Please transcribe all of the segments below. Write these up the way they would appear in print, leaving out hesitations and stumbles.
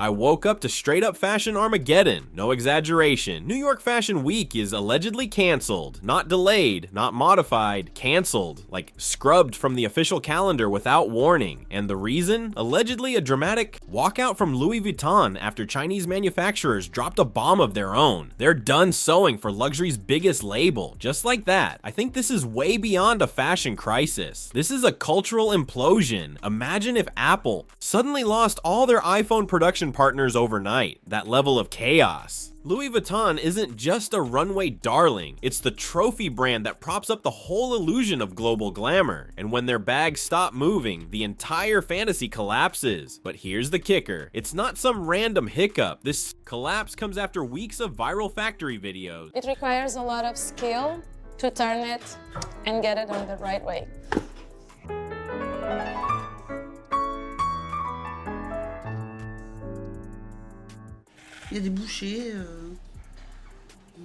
I woke up to straight up fashion Armageddon, no exaggeration. New York Fashion Week is allegedly canceled, not delayed, not modified, canceled, like scrubbed from the official calendar without warning. And the reason? Allegedly a dramatic walkout from Louis Vuitton after Chinese manufacturers dropped a bomb of their own. They're done sewing for luxury's biggest label, just like that. I think this is way beyond a fashion crisis. This is a cultural implosion. Imagine if Apple suddenly lost all their iPhone production partners overnight. That level of chaos. Louis Vuitton isn't just a runway darling, it's the trophy brand that props up the whole illusion of global glamour. And when their bags stop moving, the entire fantasy collapses. But here's the kicker, it's not some random hiccup. This collapse comes after weeks of viral factory videos. It requires a lot of skill to turn it and get it on the right way. Il y a des bouchées,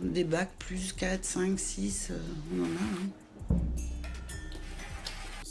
des bacs plus 4, 5, 6, on en a. Hein.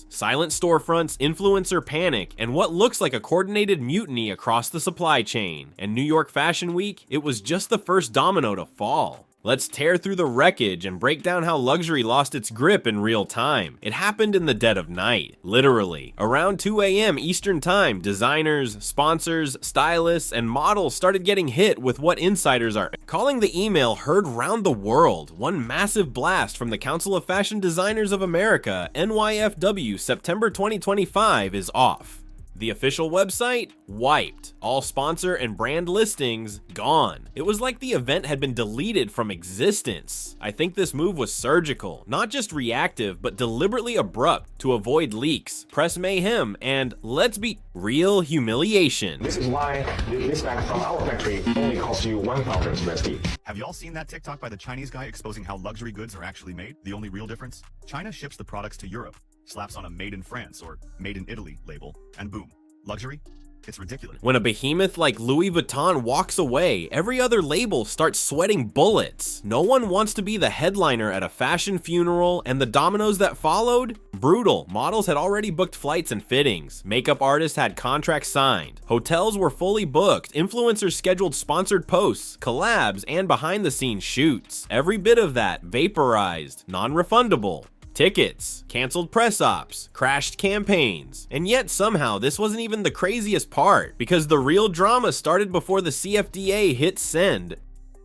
Silent storefronts, influencer panic, and what looks like a coordinated mutiny across the supply chain. And New York Fashion Week, it was just the first domino to fall. Let's tear through the wreckage and break down how luxury lost its grip in real time. It happened in the dead of night, literally. Around 2 a.m. Eastern Time, designers, sponsors, stylists, and models started getting hit with what insiders are calling the email heard round the world. One massive blast from the Council of Fashion Designers of America, NYFW, September 2025 is off. The official website? Wiped. All sponsor and brand listings? Gone. It was like the event had been deleted from existence. I think this move was surgical, not just reactive, but deliberately abrupt to avoid leaks, press mayhem, and, let's be real, humiliation. This is why this bag from our factory only costs you 1,000 USD. Have y'all seen that TikTok by the Chinese guy exposing how luxury goods are actually made? The only real difference? China ships the products to Europe, slaps on a made in France or made in Italy label, and boom, luxury? It's ridiculous. When a behemoth like Louis Vuitton walks away, every other label starts sweating bullets. No one wants to be the headliner at a fashion funeral, and the dominoes that followed? Brutal. Models had already booked flights and fittings. Makeup artists had contracts signed. Hotels were fully booked. Influencers scheduled sponsored posts, collabs, and behind-the-scenes shoots. Every bit of that vaporized, non-refundable. Tickets, canceled press ops, crashed campaigns. And yet somehow this wasn't even the craziest part, because the real drama started before the CFDA hit send.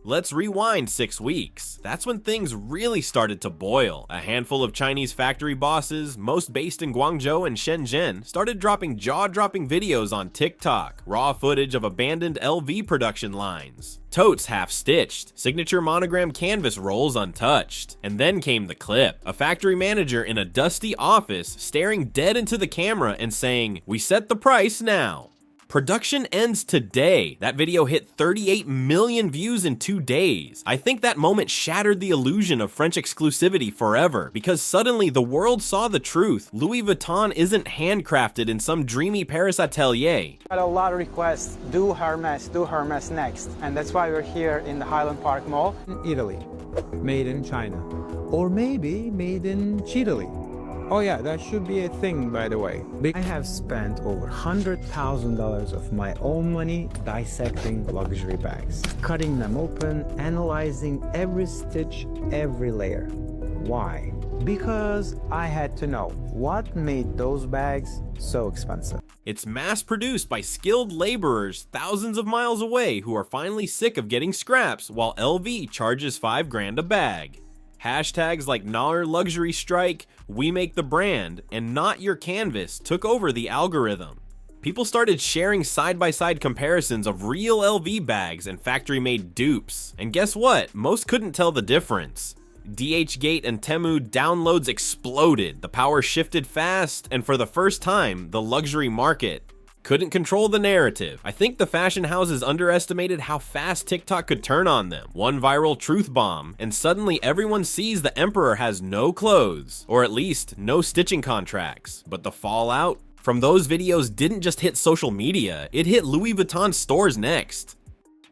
Let's rewind 6 weeks. That's when things really started to boil. A handful of Chinese factory bosses, most based in Guangzhou and Shenzhen, started dropping jaw-dropping videos on TikTok, raw footage of abandoned LV production lines, totes half-stitched, signature monogram canvas rolls untouched. And then came the clip, a factory manager in a dusty office staring dead into the camera and saying, "We set the price now." Production ends today. That video hit 38 million views in 2 days. I think that moment shattered the illusion of French exclusivity forever, because suddenly the world saw the truth. Louis Vuitton isn't handcrafted in some dreamy Paris atelier. Got a lot of requests, do Hermes next. And that's why we're here in the Highland Park Mall. Italy, made in China, or maybe made in Chile. Oh yeah, that should be a thing, by the way. I have spent over $100,000 of my own money dissecting luxury bags, cutting them open, analyzing every stitch, every layer. Why? Because I had to know what made those bags so expensive. It's mass-produced by skilled laborers thousands of miles away who are finally sick of getting scraps while LV charges $5 grand a bag. Hashtags like "Nar Luxury Strike," "We Make the Brand," and "Not Your Canvas" took over the algorithm. People started sharing side-by-side comparisons of real LV bags and factory-made dupes. And guess what? Most couldn't tell the difference. DHgate and Temu downloads exploded, the power shifted fast, and for the first time, the luxury market couldn't control the narrative. I think the fashion houses underestimated how fast TikTok could turn on them. One viral truth bomb, and suddenly everyone sees the emperor has no clothes, or at least no stitching contracts. But the fallout from those videos didn't just hit social media, it hit Louis Vuitton stores next.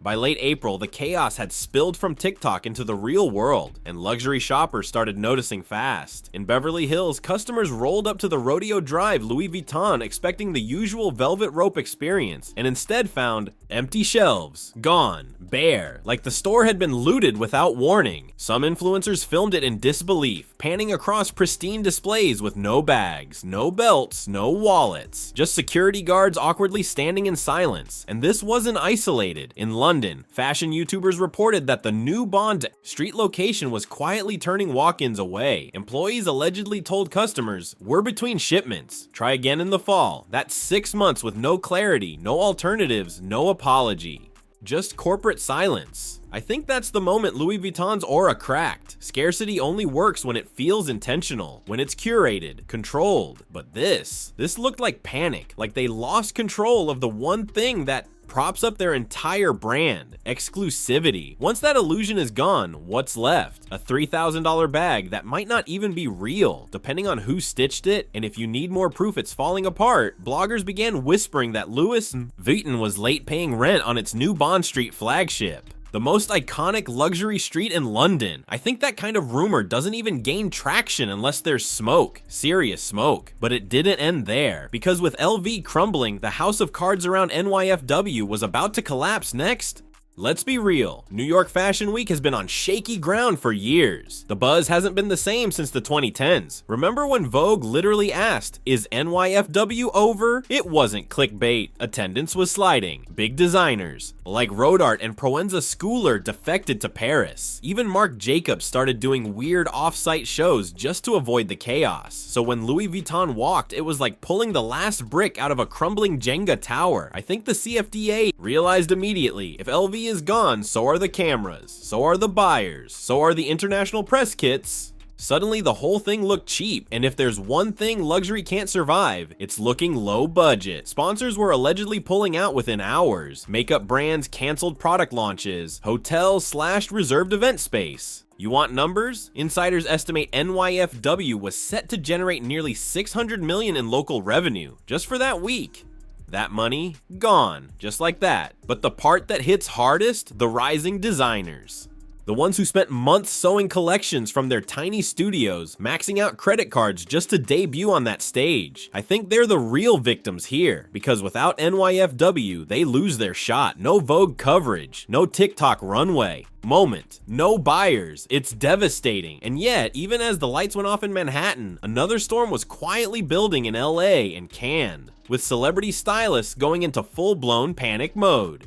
By late April, the chaos had spilled from TikTok into the real world, and luxury shoppers started noticing fast. In Beverly Hills, customers rolled up to the Rodeo Drive Louis Vuitton expecting the usual velvet rope experience, and instead found empty shelves, gone, bare, like the store had been looted without warning. Some influencers filmed it in disbelief, panning across pristine displays with no bags, no belts, no wallets, just security guards awkwardly standing in silence. And this wasn't isolated. In London, fashion YouTubers reported that the new Bond Street location was quietly turning walk-ins away. Employees allegedly told customers, "We're between shipments. Try again in the fall." That's 6 months with no clarity, no alternatives, no apology. Just corporate silence. I think that's the moment Louis Vuitton's aura cracked. Scarcity only works when it feels intentional, when it's curated, controlled. But this looked like panic, like they lost control of the one thing that props up their entire brand: exclusivity. Once that illusion is gone, what's left? A $3,000 bag that might not even be real, depending on who stitched it, and if you need more proof it's falling apart, bloggers began whispering that Louis Vuitton was late paying rent on its new Bond Street flagship. The most iconic luxury street in London. I think that kind of rumor doesn't even gain traction unless there's smoke, serious smoke. But it didn't end there, because with LV crumbling, the house of cards around NYFW was about to collapse next. Let's be real, New York Fashion Week has been on shaky ground for years. The buzz hasn't been the same since the 2010s. Remember when Vogue literally asked, "Is NYFW over?" It wasn't clickbait. Attendance was sliding. Big designers like Rodart and Proenza Schouler defected to Paris. Even Marc Jacobs started doing weird off-site shows just to avoid the chaos. So when Louis Vuitton walked, it was like pulling the last brick out of a crumbling Jenga tower. I think the CFDA realized immediately, if LV is gone, so are the cameras, so are the buyers, so are the international press kits. Suddenly the whole thing looked cheap, and if there's one thing luxury can't survive, it's looking low budget. Sponsors were allegedly pulling out within hours. Makeup brands canceled product launches. Hotels slashed reserved event space. You want numbers? Insiders estimate NYFW was set to generate nearly $600 million in local revenue just for that week. That money, gone, just like that. But the part that hits hardest, the rising designers. The ones who spent months sewing collections from their tiny studios, maxing out credit cards just to debut on that stage. I think they're the real victims here, because without NYFW, they lose their shot. No Vogue coverage, no TikTok runway. Moment, no buyers. It's devastating. And yet, even as the lights went off in Manhattan, another storm was quietly building in LA and Cannes, with celebrity stylists going into full-blown panic mode.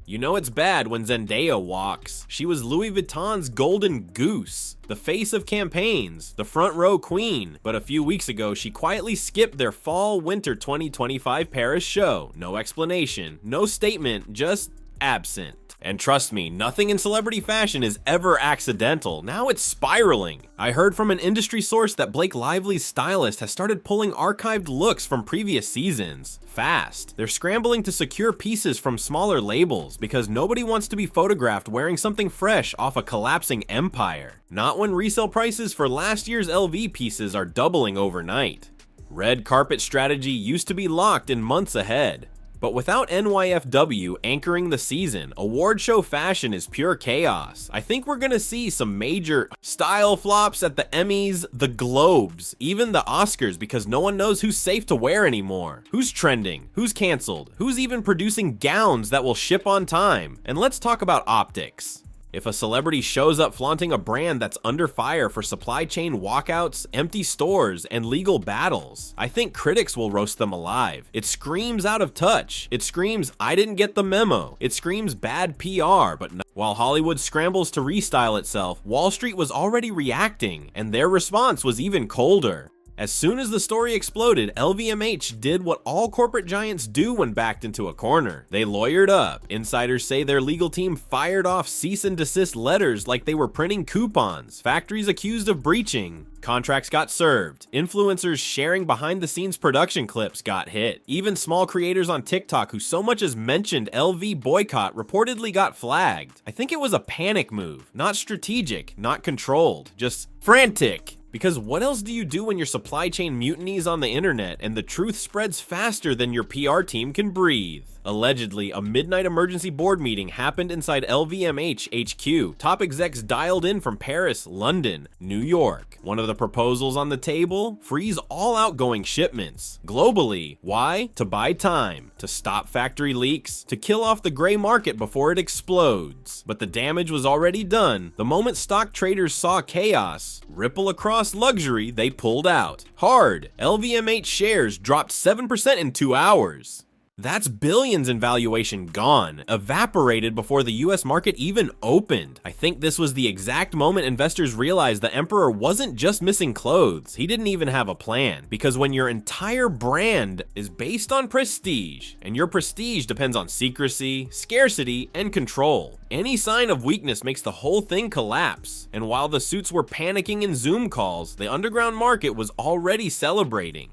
You know it's bad when Zendaya walks. She was Louis Vuitton's golden goose, the face of campaigns, the front row queen. But a few weeks ago, she quietly skipped their fall-winter 2025 Paris show. No explanation, no statement, just absent. And trust me, nothing in celebrity fashion is ever accidental. Now it's spiraling. I heard from an industry source that Blake Lively's stylist has started pulling archived looks from previous seasons. Fast. They're scrambling to secure pieces from smaller labels because nobody wants to be photographed wearing something fresh off a collapsing empire. Not when resale prices for last year's LV pieces are doubling overnight. Red carpet strategy used to be locked in months ahead. But without NYFW anchoring the season, award show fashion is pure chaos. I think we're gonna see some major style flops at the Emmys, the Globes, even the Oscars, because no one knows who's safe to wear anymore. Who's trending? Who's canceled? Who's even producing gowns that will ship on time? And let's talk about optics. If a celebrity shows up flaunting a brand that's under fire for supply chain walkouts, empty stores, and legal battles, I think critics will roast them alive. It screams out of touch. It screams, "I didn't get the memo." It screams bad PR, but while Hollywood scrambles to restyle itself, Wall Street was already reacting, and their response was even colder. As soon as the story exploded, LVMH did what all corporate giants do when backed into a corner. They lawyered up. Insiders say their legal team fired off cease and desist letters like they were printing coupons. Factories accused of breaching. Contracts got served. Influencers sharing behind-the-scenes production clips got hit. Even small creators on TikTok who so much as mentioned LV boycott reportedly got flagged. I think it was a panic move. Not strategic, not controlled, just frantic. Because what else do you do when your supply chain mutinies on the internet and the truth spreads faster than your PR team can breathe? Allegedly, a midnight emergency board meeting happened inside LVMH HQ. Top execs dialed in from Paris, London, New York. One of the proposals on the table? Freeze all outgoing shipments. Globally. Why? To buy time. To stop factory leaks. To kill off the gray market before it explodes. But the damage was already done. The moment stock traders saw chaos ripple across luxury, they pulled out. Hard. LVMH shares dropped 7% in 2 hours. That's billions in valuation gone, evaporated before the US market even opened. I think this was the exact moment investors realized the emperor wasn't just missing clothes, he didn't even have a plan. Because when your entire brand is based on prestige, and your prestige depends on secrecy, scarcity, and control, any sign of weakness makes the whole thing collapse. And while the suits were panicking in Zoom calls, the underground market was already celebrating.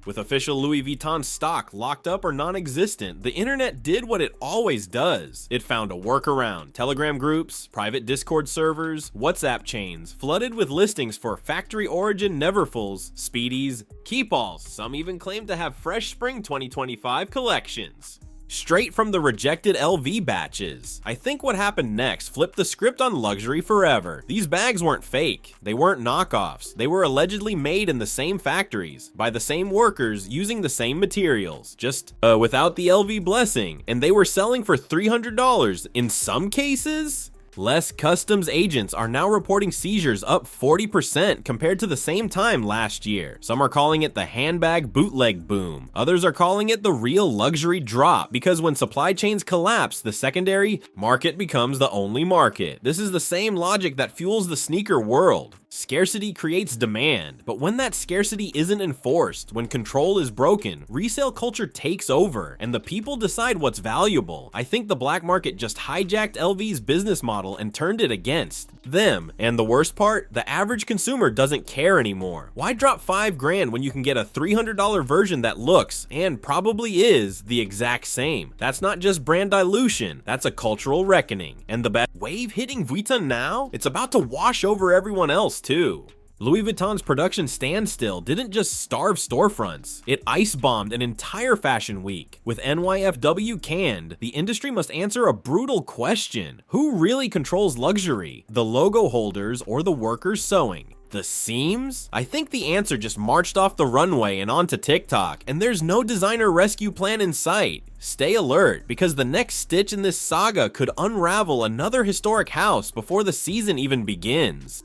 With official Louis Vuitton stock locked up or non-existent, the internet did what it always does. It found a workaround. Telegram groups, private Discord servers, WhatsApp chains, flooded with listings for factory origin Neverfulls, Speedies, Keepalls. Some even claim to have fresh spring 2025 collections. Straight from the rejected LV batches. I think what happened next flipped the script on luxury forever. These bags weren't fake. They weren't knockoffs. They were allegedly made in the same factories, by the same workers, using the same materials, just without the LV blessing, and they were selling for $300 in some cases? Less customs agents are now reporting seizures up 40% compared to the same time last year. Some are calling it the handbag bootleg boom. Others are calling it the real luxury drop, because when supply chains collapse, the secondary market becomes the only market. This is the same logic that fuels the sneaker world. Scarcity creates demand, but when that scarcity isn't enforced, when control is broken, resale culture takes over, and the people decide what's valuable. I think the black market just hijacked LV's business model and turned it against them. And the worst part, the average consumer doesn't care anymore. Why drop $5 when you can get a $300 version that looks, and probably is, the exact same? That's not just brand dilution, that's a cultural reckoning. And the bad wave hitting Vuitton now? It's about to wash over everyone else too. Louis Vuitton's production standstill didn't just starve storefronts, it ice-bombed an entire fashion week. With NYFW canned, the industry must answer a brutal question. Who really controls luxury? The logo holders or the workers sewing? The seams? I think the answer just marched off the runway and onto TikTok, and there's no designer rescue plan in sight. Stay alert, because the next stitch in this saga could unravel another historic house before the season even begins.